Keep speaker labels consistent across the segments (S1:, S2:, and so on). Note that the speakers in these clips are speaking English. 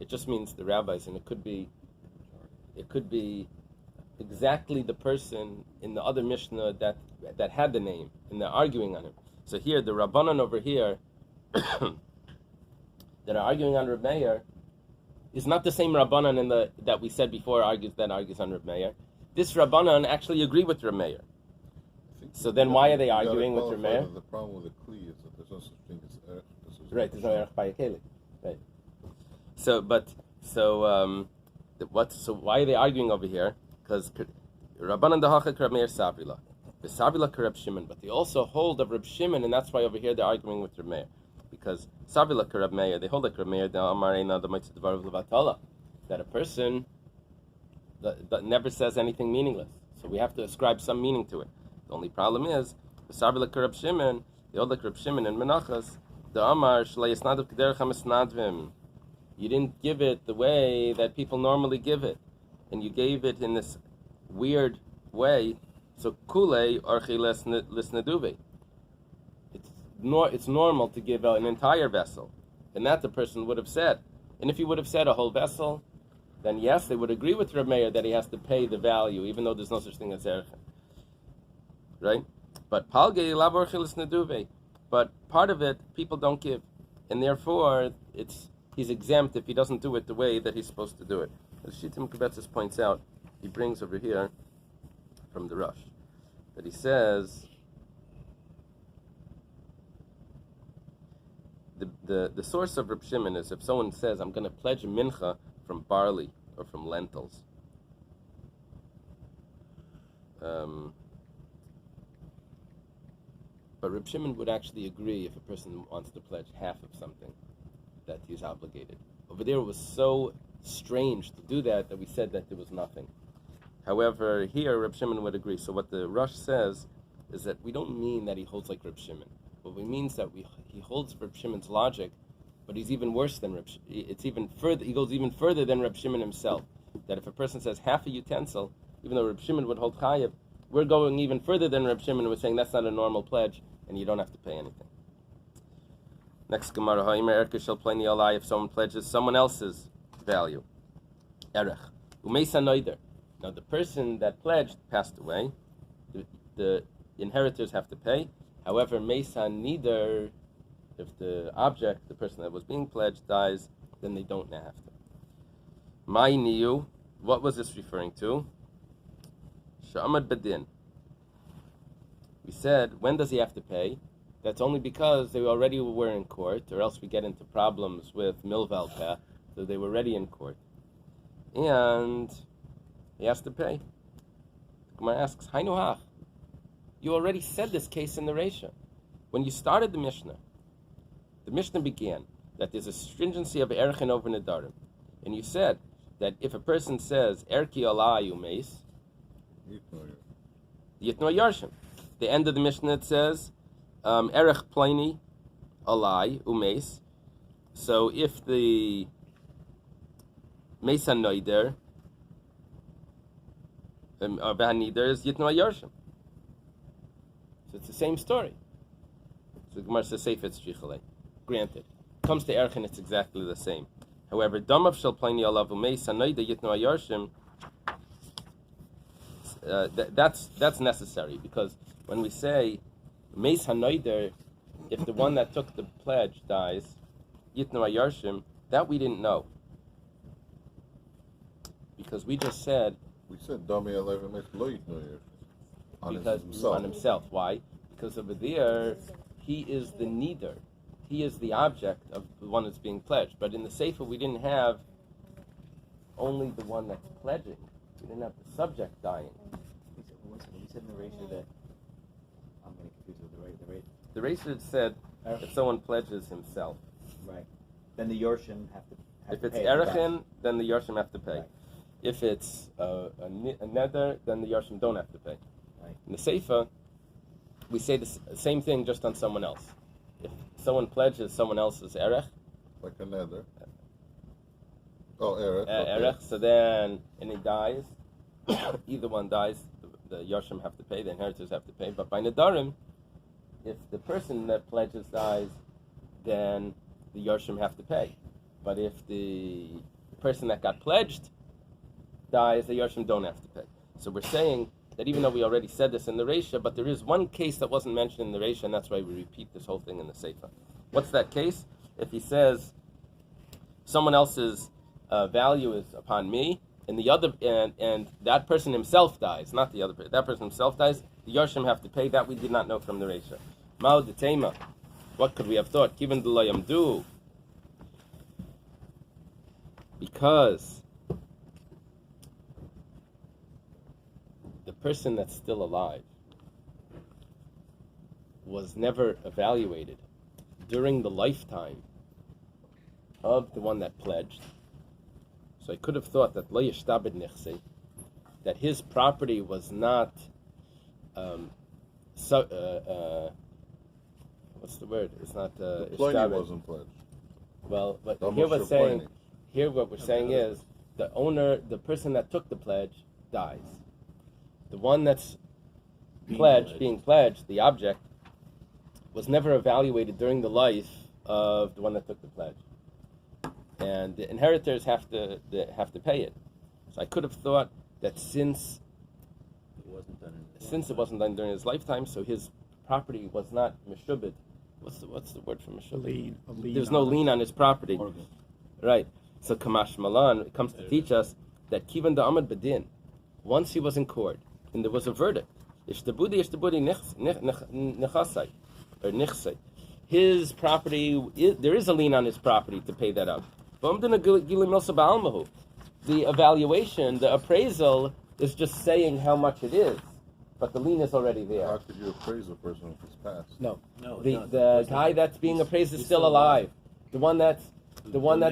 S1: just means the rabbis, and it could be exactly the person in the other Mishnah that had the name, and they're arguing on him. So here, the Rabbanan over here that are arguing on Reb Meir is not the same Rabbanan that we said before argues on Reb Meir. This Rabbanan actually agree with Reb Meir. So then why are they arguing with Reb Meir?
S2: The problem with the Kli is that there's no such thing as Erech.
S1: Right, there's no Erech by a Keli. Right. So why are they arguing over here? Because Rabbanan Dahacha Reb Meir Savrila. The Savrila Reb Shimon, but they also hold of Reb Shimon, and that's why over here they're arguing with Reb Meir. Because Savrila Reb Meir, they hold like Reb Meir, that a person that never says anything meaningless. So we have to ascribe some meaning to it. The only problem is, the Savrila Reb Shimon, they hold like Reb Shimon and Menachas, the Amar Shleisnadav Kederach HaMesnadvim. You didn't give it the way that people normally give it, and you gave it in this weird way. So Kule Archi Lisnaduve. It's normal to give an entire vessel, and that the person would have said. And if he would have said a whole vessel, then yes, they would agree with Reb Meir that he has to pay the value, even though there's no such thing as Erech. Right? But Palge Lav Archi Lisnaduve. But part of it, people don't give. And therefore, he's exempt if he doesn't do it the way that he's supposed to do it. As Shittim Kubetzis points out, he brings over here from the Rush, that he says, the source of Reb Shimon is if someone says, I'm going to pledge a mincha from barley or from lentils. But Reb Shimon would actually agree if a person wants to pledge half of something that he's obligated. Over there it was so strange to do that we said that there was nothing. However, here Reb Shimon would agree. So what the Rush says is that we don't mean that he holds like Reb Shimon. What we mean is that he holds Reb Shimon's logic, but he's even worse than Reb Shimon. It's even further. He goes even further than Reb Shimon himself. That if a person says half a utensil, even though Reb Shimon would hold chayav, we're going even further than Reb Shimon. We're saying that's not a normal pledge, and you don't have to pay anything. Next Gemara, Ha'imar Erke shel pleni alai, if someone pledges someone else's value. Erech. Umeisa noider. Now the person that pledged passed away. The inheritors have to pay. However, Mesa neither, if the object, the person that was being pledged, dies, then they don't have to. Mai niyu, what was this referring to? Sha'amad bedin. We said, when does he have to pay? That's only because they already were in court, or else we get into problems with milvalpeh, so they were already in court. And he has to pay. Gemara asks, Hainu hach. You already said this case in the Reisha. When you started the Mishnah began that there's a stringency of Erchin over Nedarim. And you said that if a person says, Erki alai umeis, Yitno Yarshim. The end of the Mishnah it says, Erech pleni alai umeis. So if the Mesa noider, is Yitno Yarshim. So it's the same story. So the Gemara says, Seif it's Shichalei. Granted. Comes to Erchin, it's exactly the same. However, Damav shel pleni alav umeis hanoida Yitno Yarshim, that's necessary, because when we say Meis Hanoider, if the one that took the pledge dies, Yitno Yarshim, that we didn't know. Because we just said...
S2: We said Dami Alev Meis Lo Yitno Yarshim.
S1: On himself. Why? Because over there, he is the needer. He is the object of the one that's being pledged. But in the Sefer, we didn't have only the one that's pledging. We didn't have the subject dying.
S3: When you said in the ratio that, I'm getting confused with the rate.
S1: The ratio said if someone pledges himself.
S3: Right. Then the Yorshim have to pay.
S1: If it's Erechin, then the Yorshim have to pay. Right. If it's a nether, then the Yorshim don't have to pay.
S3: Right.
S1: In the Sefer, we say the same thing just on someone else. If someone pledges someone else's Erech,
S2: like a nether. Oh, Erech.
S1: Erech, so then, and he dies, either one dies, the Yorshim have to pay, the inheritors have to pay. But by Nedarim, if the person that pledges dies, then the Yorshim have to pay. But if the person that got pledged dies, the Yarshim don't have to pay. So we're saying that even though we already said this in the Reisha, but there is one case that wasn't mentioned in the Reisha, and that's why we repeat this whole thing in the Seifa. What's that case? If he says someone else's value is upon me, and the other and that person himself dies, not the other person, that person himself dies, the Yarshim have to pay. That we did not know from the Reisha. Mao de Tema. What could we have thought? Given the Layam do. Because the person that's still alive was never evaluated during the lifetime of the one that pledged. So I could have thought that lo yishtabed nichse, that his property was not what's the word? It's not
S2: The plenty wasn't pledged.
S1: Well, but
S2: How
S1: here
S2: much
S1: we're
S2: you're
S1: saying,
S2: pledging?
S1: here what we're saying is the owner, the person that took the pledge, dies. The one that's being pledged, the object, was never evaluated during the life of the one that took the pledge, and the inheritors have to pay it. So I could have thought that since it wasn't done during his lifetime, so his property was not meshubed. What's the word for meshubed? There's no lien on his property.
S3: Mortgage.
S1: Right. So Kamash Malan, it comes to teach us that Kivan da Amad Bedin, once he was in court, and there was a verdict, Ishtabudi nechasai, or nichsai. His property, there is a lien on his property to pay that up. The evaluation, the appraisal, is just saying how much it is, but the lien is already there.
S2: How could you appraise a person if it's passed?
S1: No. The guy that's being appraised is still alive. The one that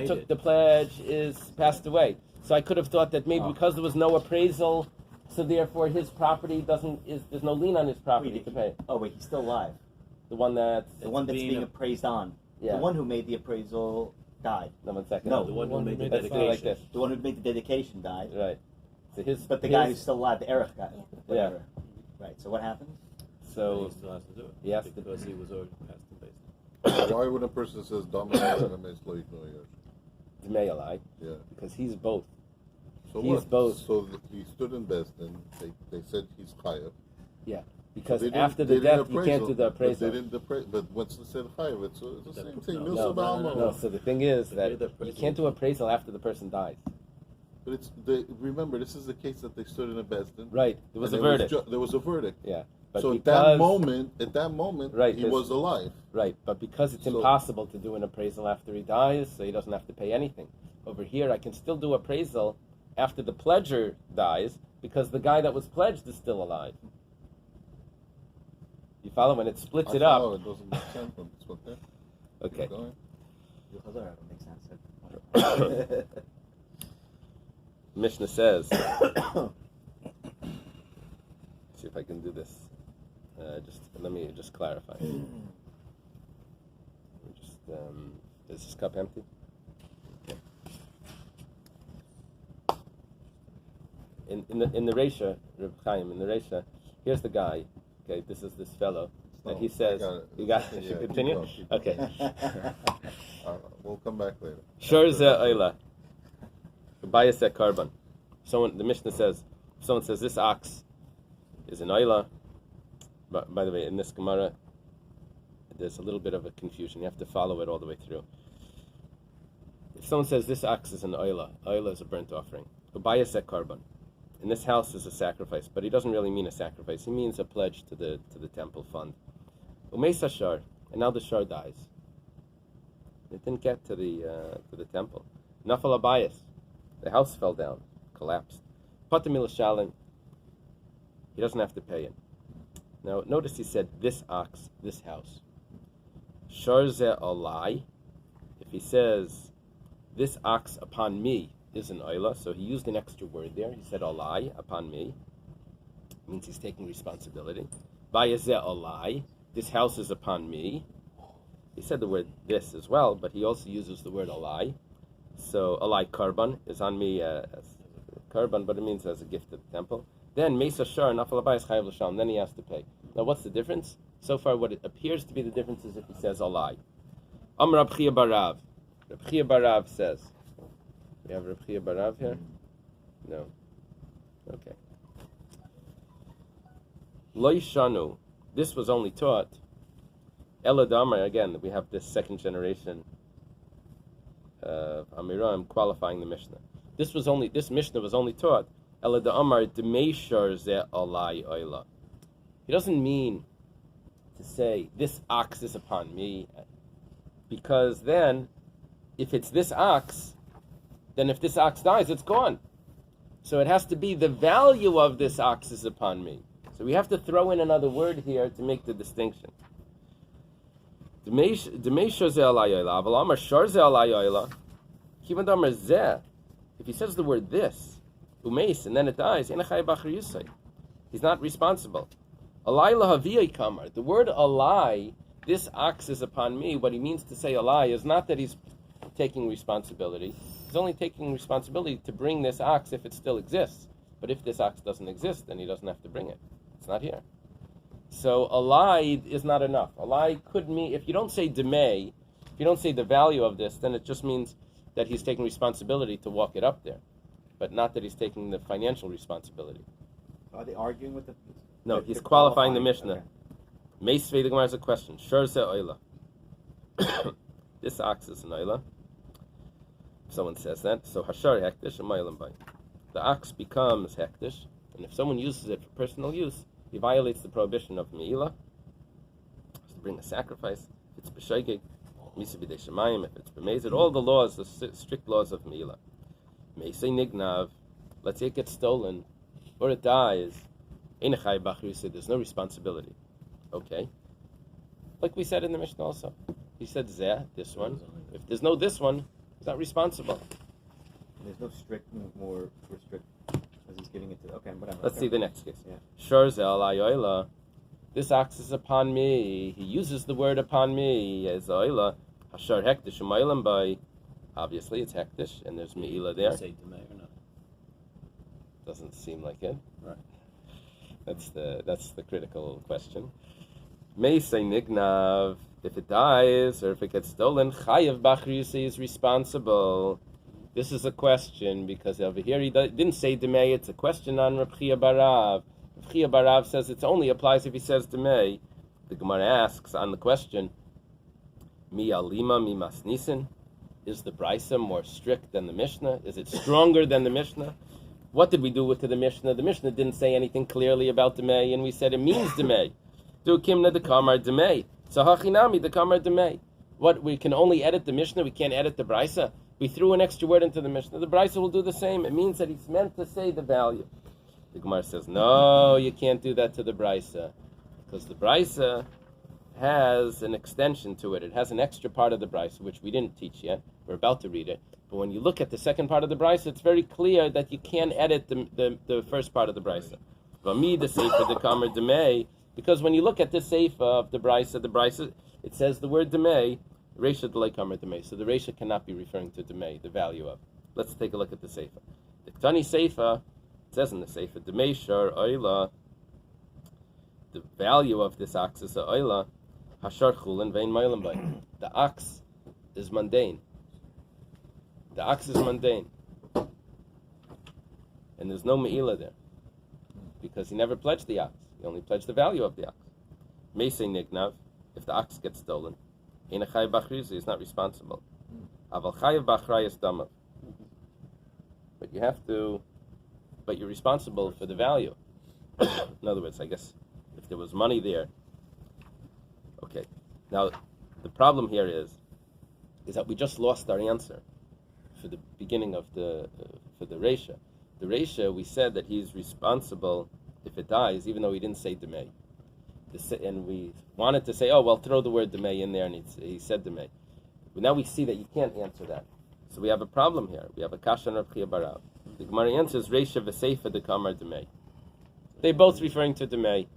S1: took the pledge is passed away. So I could have thought that maybe because there was no appraisal, so therefore his property there's no lien on his property to pay.
S3: Oh wait, he's still alive.
S1: The one that's
S3: being appraised on.
S1: Yeah.
S3: The one who made the appraisal died.
S1: No, 1 second.
S3: No,
S4: The one who made the
S1: Let's do it like
S4: dedication.
S1: this.
S3: The one who made the dedication died.
S1: Right. So
S3: But the guy who's still alive, the Erech guy. Whatever. Right. So what happens?
S1: So
S4: He still has to do it.
S1: he has to
S4: because he was already passed the base.
S2: Why when a person says Dominant
S1: Dme'alai,
S2: Yeah.
S1: because he's both.
S2: So
S1: He's
S2: what?
S1: both.
S2: So he stood in best and they said he's chayav.
S1: Yeah. Because
S2: They didn't-
S1: after
S2: they
S1: the
S2: didn't
S1: death, you can't do the
S2: But they
S1: appraisal.
S2: didn't but once they said chayav, it's the same thing.
S4: No,
S2: Milsa ba'alma.
S1: No, so the thing is
S4: They
S1: that
S4: did the
S1: you
S4: appraisal.
S1: can't do appraisal after the person dies.
S2: But remember, this is the case that they stood in a Besdin.
S1: Right. There was a
S2: and
S1: verdict.
S2: There was a verdict.
S1: Yeah. But
S2: So
S1: because,
S2: at that moment,
S1: Right,
S2: he
S1: this-
S2: was alive.
S1: Right, but because it's
S2: So-
S1: impossible to do an appraisal after he dies, so he doesn't have to pay anything. Over here, I can still do appraisal after the pledger dies, because the guy that was pledged is still alive. You follow? When it splits it
S2: follow,
S1: up.
S2: It doesn't make sense. It's okay.
S1: Okay.
S2: Keep going.
S3: Yochazar, that makes sense.
S1: Mishnah says, see if I can do this. Let me just clarify. Is this cup empty? Okay. In the Reisha, Reb Chaim, in the Reisha, here's the guy. Okay, this is this fellow that he says. You got it.
S2: Yeah,
S1: Should
S2: keep
S1: continue?
S2: going, keep going.
S1: Okay.
S2: We'll come back later.
S1: Shorza oila. Bias at carbon. The Mishnah says, if someone says this ox is an oila. But by the way, in this Gemara, there's a little bit of a confusion. You have to follow it all the way through. If someone says this ox is an oila is a burnt offering. Bias at carbon. In this house is a sacrifice, but he doesn't really mean a sacrifice. He means a pledge to the temple fund. Umeisa shar, and now the shar dies. It didn't get to the temple. Nafal abayis, the house fell down, collapsed. Patamil shalim, he doesn't have to pay it. Now notice he said this ox, this house. Shar ze alai, if he says this ox upon me is an oila, so he used an extra word there. He said alai, upon me. It means he's taking responsibility. Bayazeh alai, this house is upon me. He said the word this as well, but he also uses the word alai. So alai karban is on me as karban, but it means as a gift to the temple. Then mesa shar nafal abayis chayav l'sham. Then he has to pay. Now what's the difference? So far, what it appears to be the difference is if he says alai. Rab Chia Barav. Rab Chia Barav says. We have Reb Chia Barav here? No. Okay. Lo Shanu. This was only taught. Eladamar, again, we have this second generation Amiram qualifying the Mishnah. This Mishnah was only taught Eladamar Demeishar Ze Alai Oila. He doesn't mean to say this ox is upon me, because then if it's this ox, then if this ox dies, it's gone. So it has to be the value of this ox is upon me. So we have to throw in another word here to make the distinction. If he says the word this, umeis, and then it dies, he's not responsible. The word alai, this ox is upon me, what he means to say alai is not that he's taking responsibility. He's only taking responsibility to bring this ox if it still exists. But if this ox doesn't exist, then he doesn't have to bring it. It's not here. So alai is not enough. Alai could mean, if you don't say demay, if you don't say the value of this, then it just means that he's taking responsibility to walk it up there, but not that he's taking the financial responsibility.
S3: Are they arguing with the...
S1: No, he's qualifying the Mishnah. Meisvei, the Gemara has a question. Shor ze oila. This ox is an oila. Someone says that. So hashar hektish and mailam bay. The ox becomes hektish, and if someone uses it for personal use, he violates the prohibition of meila. Has to bring a sacrifice. If it's b'shaygig, misa b'dei shemayim. If it's b'mezid, all the laws, the strict laws of meila. Meisei nignav. Let's say it gets stolen, or it dies. Einachai bachri said there's no responsibility. Okay. Like we said in the Mishnah also. He said zeh, this one. If there's no this one, he's not responsible.
S3: There's no more restrict, as he's giving it to... Okay, whatever.
S1: Let's see the next case.
S3: Yeah.
S1: Shor ze alai oila. This ox is upon me. He uses the word upon me as oila. Hashar hektish u'mailam by. Obviously, it's hektish, and there's meila there.
S4: Say demay or not?
S1: Doesn't seem like it.
S4: Right.
S1: That's the critical question. May say nignav. If it dies or if it gets stolen, chayav bachri is responsible. This is a question because over here he didn't say demay. It's a question on Reb Chia Barav. Reb Chia Barav says it only applies if he says demay. The Gemara asks on the question, mi alima mi masnisin. Is the Brisa more strict than the Mishnah? Is it stronger than the Mishnah? What did we do with the Mishnah? The Mishnah didn't say anything clearly about demay, and we said it means demay. Do kimna de kamar demay. So hachinami de kamar demay. What, we can only edit the Mishnah, we can't edit the Brisa. We threw an extra word into the Mishnah. The Brisa will do the same. It means that he's meant to say the value. The Gemara says, no, you can't do that to the Brisa, because the Brisa has an extension to it. It has an extra part of the Brisa, which we didn't teach yet. We're about to read it. But when you look at the second part of the Brisa, it's very clear that you can't edit the first part of the Brisa. V'mi the Sefer de Kamer Demei, because when you look at the Sefer of the Brisa, it says the word Demei, Reisha de Kamer Demei. So the Reisha cannot be referring to Demei, the value of. Let's take a look at the Sefer. The Ktani Sefer, it says in the Sefer, Demei Shar Oila, the value of this ox is a Oila, Hashar Chulin Vein Mailam Bay. The ox is mundane. The ox is mundane. And there's no Me'ila there. Because he never pledged the ox. He only pledged the value of the ox. Meisei Nignav, if the ox gets stolen, Eina Chayav Bachrizi is not responsible. Aval Chayav Bachrayas Damav. But you're responsible for the value. In other words, I guess, if there was money there. Okay. Now, the problem here is that we just lost our answer for the beginning of for the Reisha. The Reisha, we said that he's responsible if it dies, even though he didn't say Demei. And we wanted to say, oh, well, throw the word Demei in there, and he said Demei. But now we see that you can't answer that. So we have a problem here. We have a Kasha and Reb Chia Barav. The Gemara answers, Reisha v'Seifa de Kamar Demei. They're both referring to Demei.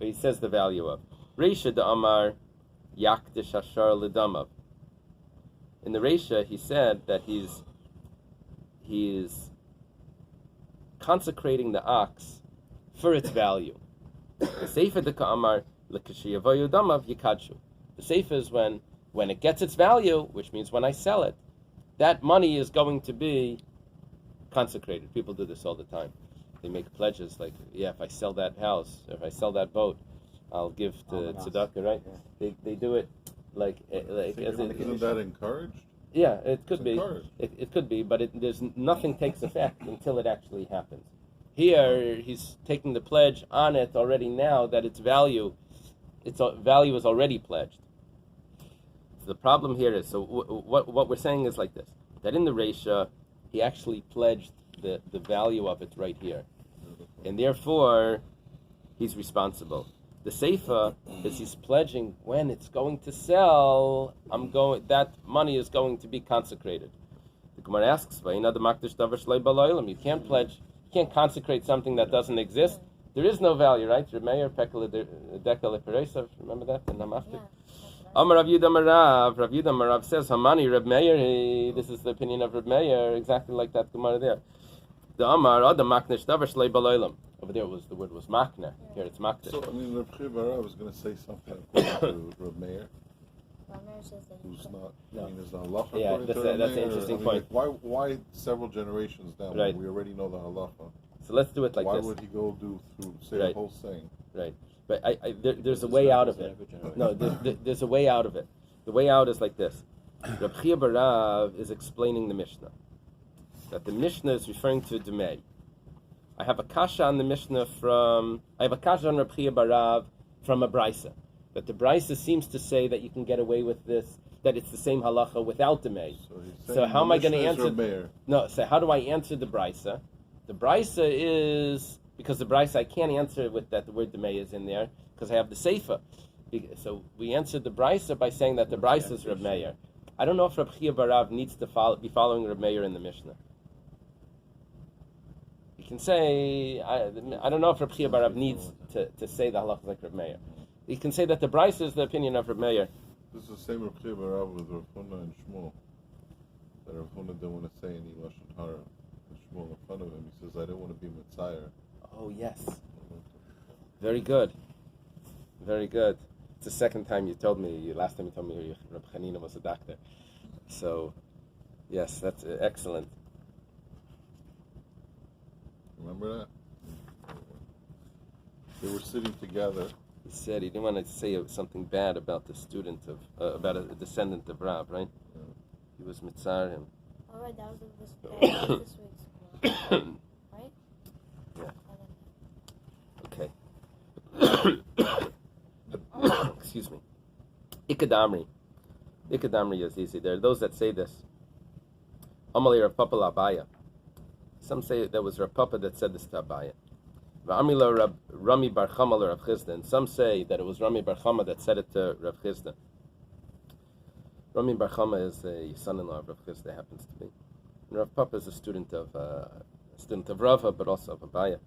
S1: He says the value of. Reisha de Amar Yakdish Hashar L'Damav. In the Reisha, he said that he's consecrating the ox for its value. The Sefer de Ka'amar L'Kashiyavoyu Damav Yikadshu. The Sefer is when it gets its value, which means when I sell it, that money is going to be consecrated. People do this all the time. They make pledges like, if I sell that house, if I sell that boat, I'll give to tzedakah, right?
S3: Yeah.
S1: They do it like
S2: Isn't that encouraged?
S1: Yeah, it could
S2: It's
S1: be.
S2: encouraged.
S1: It could be, but there's nothing takes effect until it actually happens. Here, he's taking the pledge on it already now that its value is already pledged. So the problem here is, what we're saying is like this, that in the Reisha, he actually pledged the value of it right here. And therefore, he's responsible. The Seifa is he's pledging when it's going to sell, that money is going to be consecrated. The Gemara asks, you can't pledge, you can't consecrate something that doesn't exist. There is no value, right? Remember that in Hamaftik? Amar Rav Yudah Marav says, Hamani Reb Meir, this is the opinion of Reb Meir, exactly like that Gemara there. The Amar, Adam Maknish Davar Shlei Baloilam. Over there the word was Makna. Here it's Maknish.
S2: So, Reb Chibara was going to say something according to Reb Meir, who's not, is the halacha according to Reb
S1: that's an
S2: Meir?
S1: interesting point.
S2: Why several generations down when we already know the halacha?
S1: So let's do it like
S2: why
S1: this.
S2: Why would he go say the whole thing?
S1: Right. But there's a way out of it. No, there's a way out of it. The way out is like this. Reb Chia Barav is explaining the Mishnah. That the Mishnah is referring to Demei. I have a kasha on the Mishnah on Reb Chia Barav from a Brisa. That the Brisa seems to say that you can get away with this, that it's the same halacha without Demei. So how am I going to answer? No, so how do I answer the Brisa? The Brisa is, because the Brisa I can't answer it with that the word Demei is in there, because I have the Seifa. So we answered the Brisa by saying that the Brisa is Reb Meir. I don't know if Reb Chia Barav needs to be following Reb Meir in the Mishnah. You can say, I don't know if Reb Chia Barav needs to say the halach like Reb Meir. You can say that the Brisa is the opinion of Reb Meir.
S2: This is the same Reb Chia Barav with Rav Huna and Shmuel. That Rav Huna didn't want to say any Lashon Hara. And Shmuel in front of him, he says, I didn't want to be Mitzayir.
S1: Oh, yes. Very good. Very good. It's the second time you told me. Last time you told me Reb Chanina was a doctor. So, yes, that's excellent.
S2: Remember that? They were sitting together.
S1: He said he didn't want to say something bad about the student about a descendant of Rab, right? Yeah. He was mitzar him.
S5: All right, that was this week's right?
S1: Yeah. Okay. Excuse me. Ikadamri. Ikadamri is easy. There are those that say this. Amali Rav Papa Labaya. Some say there was Rav Papa that said this to Abaya. V'amila Rami Bar Chama Rav Chizda. And some say that it was Rami Bar Chama that said it to Rav Chizda. Rami Bar Chama is a son-in-law of Rav Chizda, happens to be. And Rav Papa is a student of Rava, but also of Abaya.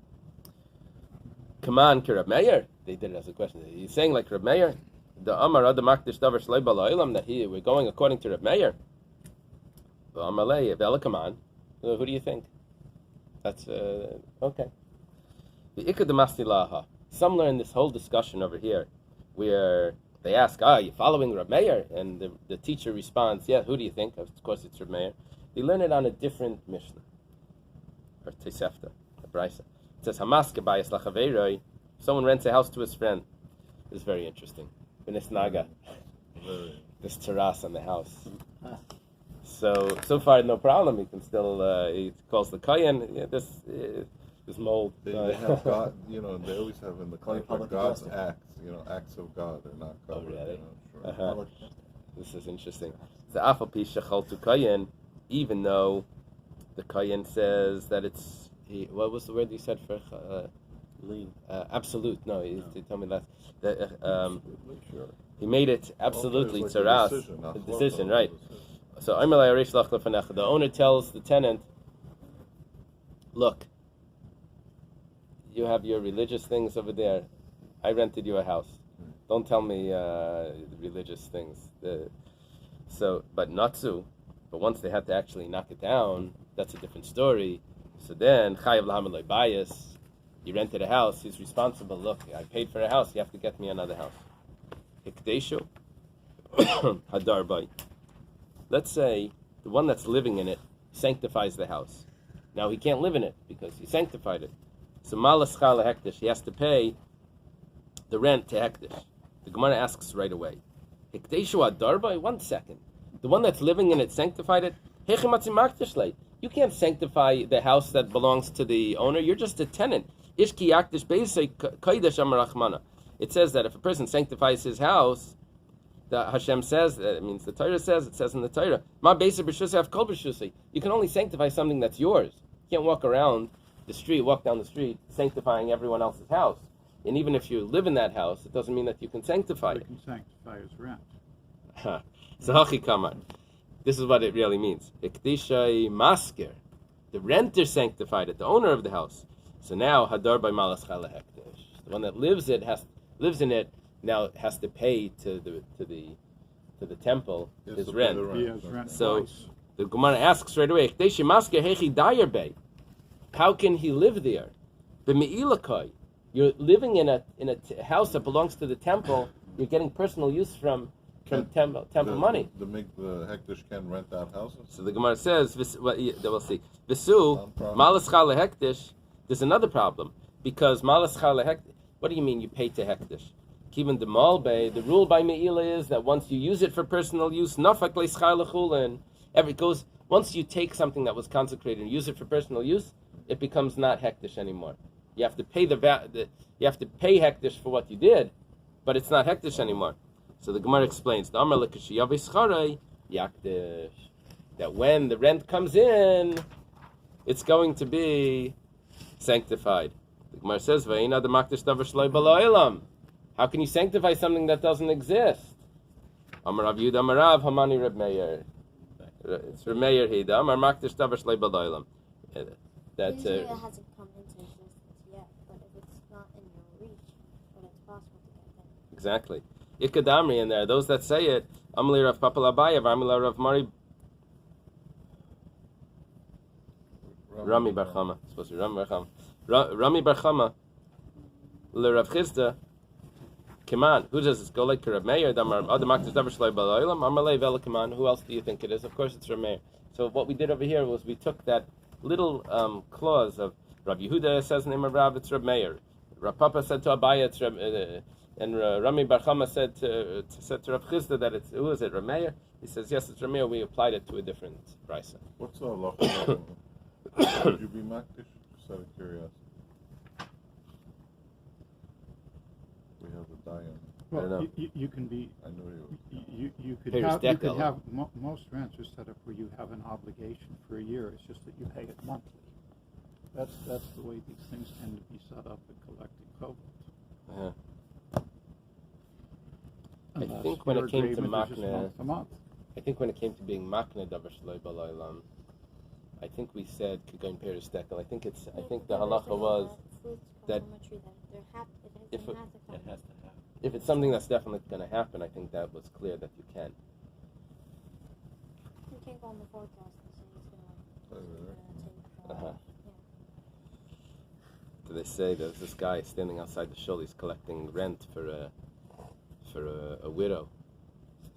S1: Come on, Reb Meir. They did it as a question. He's saying like Reb Meir. The Amar Adam Makdish Davar Shlei Baloilam, that we're going according to Reb Meir. The Amalei Vela, come on. Who do you think? That's okay. The Ikad Masilaha. Some learn this whole discussion over here, where they ask, "Are you following Reb Meir?" And the teacher responds, "Yeah." Who do you think? Of course, it's Reb Meir. They learn it on a different Mishnah, or Tosefta, a Brisa. It says, "Hamaske bayis lachaveiroi." Someone rents a house to his friend. It's very interesting. Benis Naga, this terrace on the house. So far, no problem. He can still, he calls the Kayan, this mold.
S2: They have God, they always have in the contract God's acts, acts of God. They're not covered.
S1: Oh, really?
S2: Sure.
S1: This is interesting. The Afal Shechal to Kayan, even though the Kayan says that it's, what was the word you said for
S4: lean?
S1: Absolute. No, he told me that. He made it absolutely tzaras. The decision, right? So the owner tells the tenant, look, you have your religious things over there. I rented you a house. Don't tell me religious things. But not so. But once they had to actually knock it down, that's a different story. So then, chayav lahamaloi bias. You rented a house. He's responsible. Look, I paid for a house. You have to get me another house. Hikdeshu hadar bay. Let's say the one that's living in it sanctifies the house. Now he can't live in it because he sanctified it. So malas chala hektish, he has to pay the rent to hektish. The Gemara asks right away, hekdeshu adarba? 1 second. The one that's living in it sanctified it? You can't sanctify the house that belongs to the owner. You're just a tenant. It says that if a person sanctifies his house, the Hashem says, it means the Torah says, it says in the Torah, you can only sanctify something that's yours. You can't walk down the street, sanctifying everyone else's house. And even if you live in that house, it doesn't mean that you can sanctify it.
S6: You can sanctify his rent.
S1: So Hachi Kamar. This is what it really means. Ikdishai masker. The renter sanctified it, the owner of the house. So now Hadar by Malas Chala Hektish. The one that lives in it now has to pay to the temple his rent. So the Gemara asks right away, Ikdishai masker hechi dayer bay. How can he live there? B'me'ilakai. You're living in a house that belongs to the temple. You're getting personal use from temple money.
S2: The hektish can rent out houses.
S1: So the Gemara says, we'll see. Visu malas chala hektish. There's another problem because malas chala hektish. What do you mean you pay to hektish? Kivan de malbe. The rule by Meila is that once you use it for personal use, nafak leischar lechulin. It goes once you take something that was consecrated and use it for personal use, it becomes not hektish anymore. You have to pay you have to pay hektish for what you did, but it's not hektish anymore. So the Gemara explains that when the rent comes in, it's going to be sanctified. The Gemara says, how can you sanctify something that doesn't exist? Amar Rav Yehuda Amar Rav Hamani Reb Meir. It's Reb Meir Hida Amar Makdish Davar Shloi B'Laylam. That
S5: Usually it hasn't come into existence yet, but if it's not in your reach, then it's possible to get there.
S1: Exactly. Ikadamri in there. Those that say it, Amli Rav Papa Labayev, Amli Rav Mari Rami Barchama. It's supposed to be Rami Barchama. Rami Barchama Le Rav Chizda. Kiman. Who does this go like Rav Meir? Damar Adamaktis Davar Shloi B'Laylam. Amalei Vela Kiman. Who else do you think it is? Of course it's Rav Meir. So what we did over here was we took that little clause of Rav Yehuda says the name of Rav, it's Rav Meir. Rav Papa said to Abaya, it's Rav, and Rami Barchama said to Rav Chizda that it's, who is it, Rav Meir? He says, yes, it's Rav Meir. We applied it to a different brisa.
S2: What's the halacha? Would you be makdish? Just out of curiosity. We have the dayan.
S1: I don't know.
S6: You can be.
S2: I know
S6: You could
S1: Pay
S6: have.
S1: your
S6: You could
S1: debt,
S6: have most rents are set up where you have an obligation for a year. It's just that you pay it monthly. That's the way these things tend to be set up in collecting cobalt.
S1: I think when it came to Makna,
S6: month.
S1: I think when it came to being Makna Davar Shloi B'Laylam, I think we said Kugain Peres Dekel. I think the halacha was that if it's something that's definitely going to happen, I think that was clear that you can.
S5: You can't go on the forecast and say he's going to take.
S1: So they say there's this guy standing outside the shul. He's collecting rent for a widow.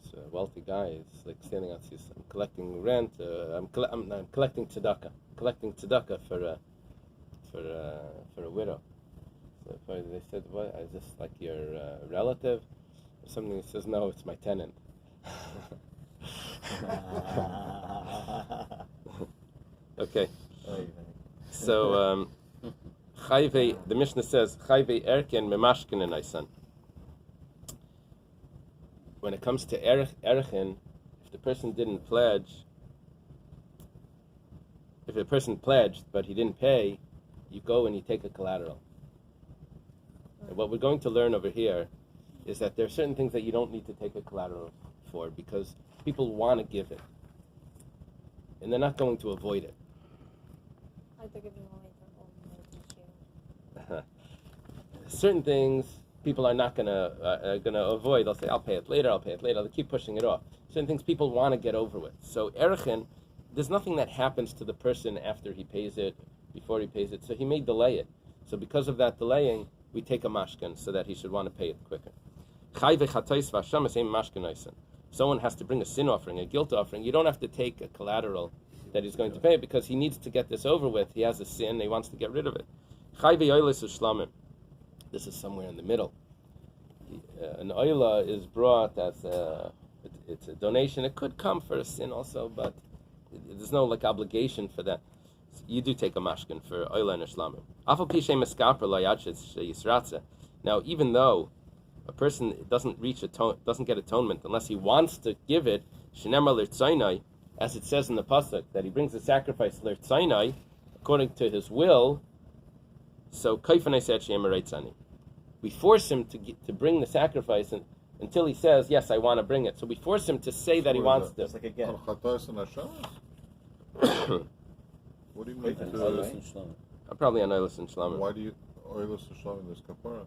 S1: It's a wealthy guy. He's like standing outside. He's, I'm collecting rent. I'm collecting tzedakah. Collecting tzedakah for a widow. So they said, "What is this? Like your relative or something?" He says, "No, it's my tenant." Okay. So the Mishnah says, "Chayve erken memashkin enaisan." When it comes to erachin, if the person didn't pledge, if a person pledged but he didn't pay, you go and you take a collateral. And what we're going to learn over here is that there are certain things that you don't need to take a collateral for because people want to give it. And they're not going to avoid it.
S5: Like they're giving away their own medical.
S1: Certain things people are not going to avoid. They'll say, I'll pay it later. They'll keep pushing it off. Certain things people want to get over with. So erachin, there's nothing that happens to the person after he pays it, before he pays it. So he may delay it. So because of that delaying, we take a mashkin so that he should want to pay it quicker. If someone has to bring a sin offering, a guilt offering, you don't have to take a collateral that he's going to pay because he needs to get this over with. He has a sin, he wants to get rid of it. This is somewhere in the middle. An oila is brought as it's a donation. It could come for a sin also, but there's no like obligation for that. You do take a mashkin for oila and ishlamim. Now, even though a person doesn't get atonement unless he wants to give it, as it says in the pasuk that he brings a sacrifice l'rtzainai according to his will. So we force him to bring the sacrifice until he says, yes, I want to bring it. So we force him to say that he wants to.
S3: Just like a get.
S2: What do you mean?
S1: I'm probably on Oilus and Shlamim.
S2: Why do you Oilus and Shlamim? There's kapara.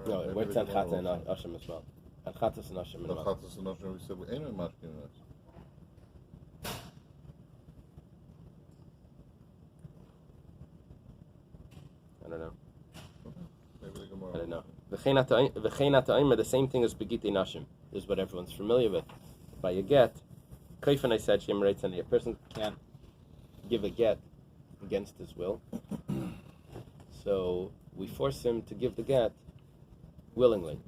S1: No, where's Chata and Asham as well? Chatas and Asham.
S2: Chatas and Asham. We said we ain't mashkin in this.
S1: I don't know.
S2: Maybe the Gemara.
S1: I don't know. The same thing as Begiti Nashim is what everyone's familiar with. By a get, Kaifan I said Shem writes on a person can't give a get against his will. So we force him to give the get willingly.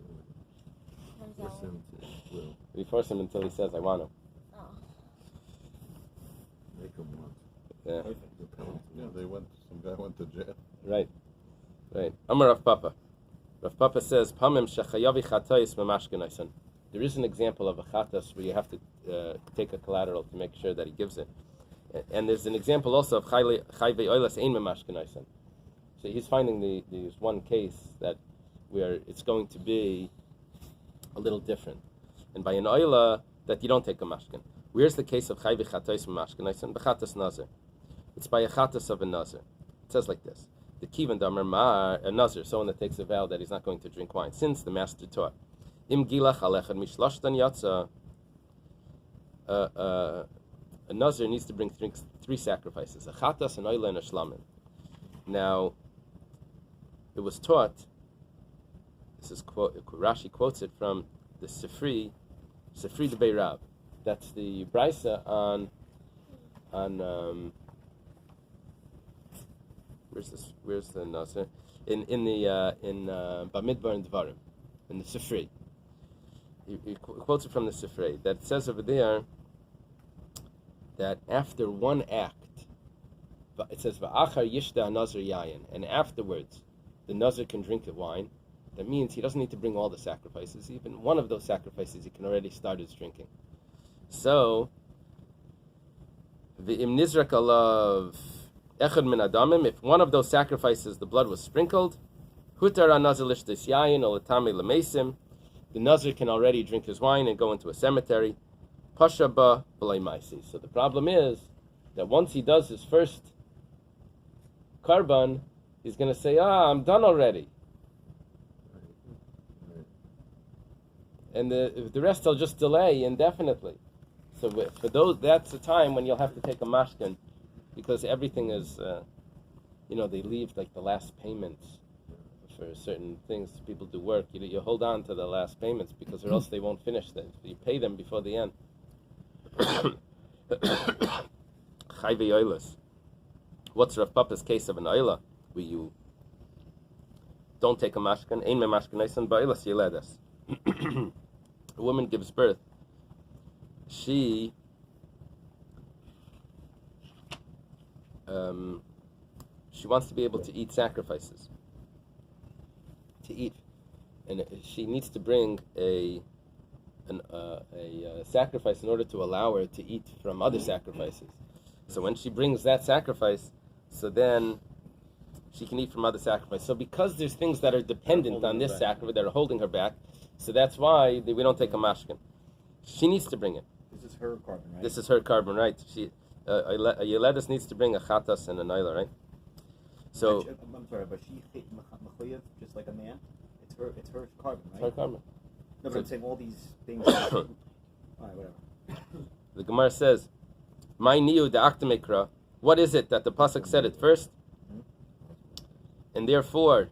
S1: We force him until he says, I want to.
S5: Oh.
S2: Make him want.
S1: Yeah.
S2: Yeah, some guy went to jail.
S1: Right. Amar Rav Papa. Rav Papa says, Pamim shechayavi chatayis memashkenaisan. There is an example of a chatas where you have to take a collateral to make sure that he gives it. And there's an example also of chayve oilas ein memashkenaisan. So he's finding there's one case that where it's going to be a little different. And by an oila, that you don't take a mashkin. Where's the case of chayve chatayis memashkenaisan? B'chatas nazir. It's by a chatas of a nazir. It says like this. The kivan damer ma a nazir, someone that takes a vow that he's not going to drink wine, since the master taught. Im gilach alechad mishlashtan yatsa. A nazir needs to bring three sacrifices: a chatas, an oila, and a shlamim. Now, it was taught. This is Rashi quotes it from the Sifri de Beirav. That's the brisa on where's the Nazir? In Bamidbar and Dvarim, in the Sifri. He quotes it from the Sifri that it says over there that after one act, it says Va'achar Yishta Nazir Yayin, and afterwards the Nazir can drink the wine. That means he doesn't need to bring all the sacrifices. Even one of those sacrifices he can already start his drinking. So the Im Nizrak alav Echad min adamim, if one of those sacrifices the blood was sprinkled, Hutar Nazir lishtis yayin olatami lemesim, the Nazir can already drink his wine and go into a cemetery. Pasha ba b'lay maisi. So the problem is that once he does his first karban, he's going to say, I'm done already. And the rest will just delay indefinitely. So for those, that's the time when you'll have to take a mashkin, because everything is, they leave like the last payments for certain things. People do work. You hold on to the last payments because or else they won't finish them. You pay them before the end. Chayve oilas. What's Rav Papa's case of an oila where you don't take a mashkin? Ein me mashkinaisan ba'oilas yiledas. A woman gives birth. She wants to be able to eat sacrifices. To eat, and she needs to bring a sacrifice in order to allow her to eat from other sacrifices. So when she brings that sacrifice, so then she can eat from other sacrifices. So because there's things that are dependent on this sacrifice that are holding her back, so that's why we don't take a mashkin. She needs to bring it.
S3: This is her carbon, right?
S1: This is her carbon, right? She a Yeledus needs to bring a chatas and a naila, right? So
S3: I'm sorry, but she mechuyev just like a man. It's her carbon, right?
S1: it's her carbon.
S3: No, but I'm saying all these things. All right, whatever.
S1: The Gemara says, "My niu de aktamikra what is it that the pasuk said it first, and therefore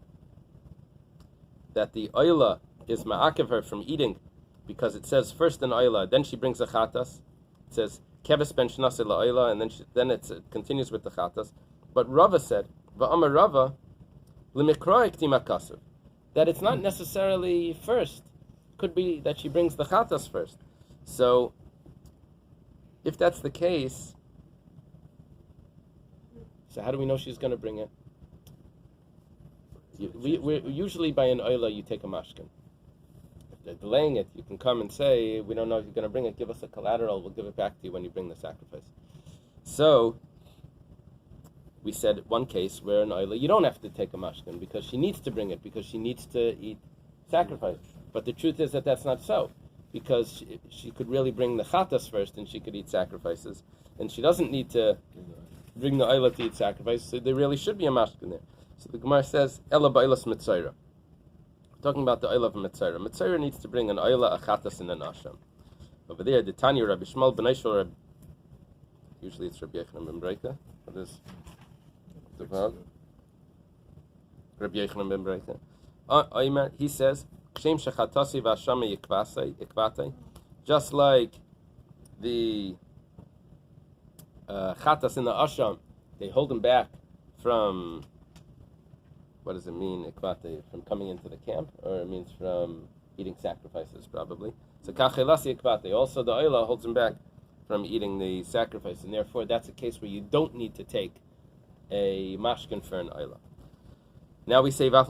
S1: that the oila is ma'akev her from eating, because it says first an oila, then she brings a chatas. It says keves ben shnase la'oila, and then it continues with the chatas. But Rava said, va'amar Rava l'mikra iktima kasev, that it's not necessarily first. Could be that she brings the chatas first. So, if that's the case, so how do we know she's going to bring it? We usually by an oila you take a mashkin. If they're delaying it, you can come and say, we don't know if you're going to bring it, give us a collateral, we'll give it back to you when you bring the sacrifice. So, we said one case where an oila, you don't have to take a mashkin because she needs to bring it, because she needs to eat sacrifice. But the truth is that that's not so, because she could really bring the chatas first and she could eat sacrifices. And she doesn't need to bring the oila to eat sacrifices, so there really should be a mashkin there. So the Gemara says, Ela ba'ilas mitzayra. Talking about the oila of mitzayra. Mitzayra needs to bring an oila, a chatas, and an asham. Over there, the Tanya, Rabbi Shmuel, B'nai Shul, usually it's Rabbi Yochanan ben Breita. What is the vag? Rabbi Yochanan ben Breita. He says, Kshem shechatasi v'ashame yikvatei. Just like the chatas in the asham, they hold him back from, what does it mean, ikvatei? From coming into the camp? Or it means from eating sacrifices, probably. So kachelasi ikvatei. Also, the oila holds him back from eating the sacrifice, and therefore that's a case where you don't need to take a mashkin for an oila. Now we say, even